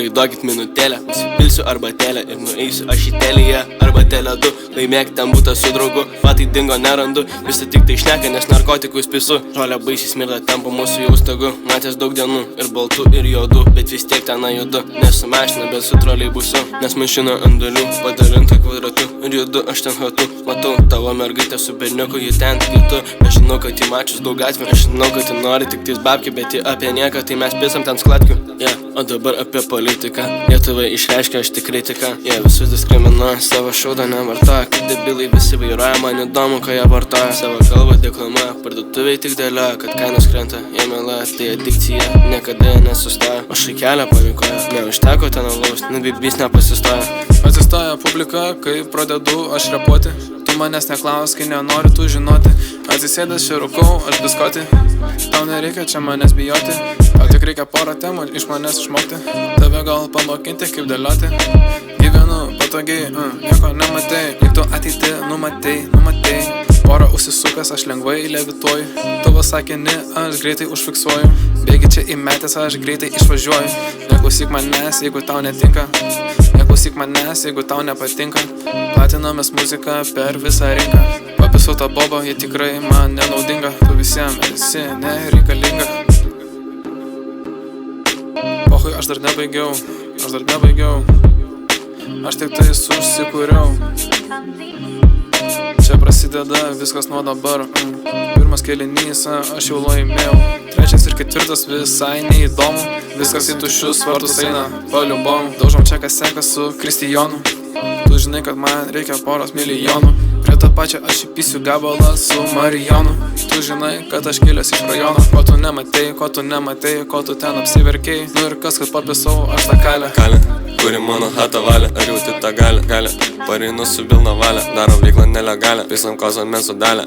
tai duokit minutėlę. Pasipilsiu arbatėlę ir nueisiu aš į Teliją arba Tele2. Laimėk ten būtą su draugu, patai dingo nerandu. Visi tik tai šneka, nes narkotikus pisu. Žolė baisiai smirda tempo mūsų jau stagu. Matęs daug dienų ir baltų ir juodų, bet vis tiek ten judu. Nesu mašina, bet su troleibusu, nes mašina ant dalių padalinta kvadratu. Ir judu aš ten hatu. Matau tavo mergaitę su berniuku, ji ten kitu. Aš žinau, kad ji mačius daug atvirų. Aš žinau, kad ji nori tik tais babki, bet ji apie nieką, tai mes pisam ten sklatkių. O dabar apie politiką. Lietuvai išreiškia aš tik kritiką. Jie visus diskriminuoja, savo šaudą nevartoja. Kaip debilai visi vairuoja, man įdomu, ką jie vartoja. Savo kalbą deklamuoja, parduotuviai tik dėlioja, kad kainos krenta. Jie meluoja, tai adikcija, niekada nesustoja. O šaikelę pamikoja, neužteko ten alaus, nubibys nepasistoja. Atsistoja publika, kai pradedu aš repuoti. Tu manęs neklaus, kai nenori tu žinoti. Atsisėdęs čia rūkau, aš biskoti. Tau nereikia čia manęs bijoti. Tau tik reikia porą temų iš manęs išmokti. Tave gal pamokinti kaip dėlioti. Gyvenu patogiai, nieko nematei. Juk tu ateitį numatei. Porą užsisukęs aš lengvai levituoju. Tavo sakinį aš greitai užfiksuoju. Bėgi čia įmetęs aš greitai išvažiuoju. Neklausyk manęs, jeigu tau netinka. Neklausyk manęs, jeigu tau nepatinka. Platinamės muziką per visą rinką. Papisau tą bobą, jie tikrai man nenaudinga. Tu visiems esi nereikalinga. Pohui, aš dar nebaigiau. Aš tik tai susikūriau. Čia prasideda viskas nuo dabar. Pirmas kėlinys, aš jau laimėjau. Trečias ir ketvirtas visai neįdomu. Viskas į tuščius vartus eina paliubom. Daužom čia kas seka su Kristijonu. Tu žinai, kad man reikia poros milijonų. Prie to pačio aš įpysiu gabalą su Marijonu. Tu žinai, kad aš kilęs iš rajono. Ko tu nematei, ko tu ten apsiverkei. Nu ir kas, kad papisau aš tą kalę. Kuri mano hatą valia, ar jauti tą galę. Pareinu su pilna valia, daro veiklą nelegalią. Pisam kozą mes sudalę.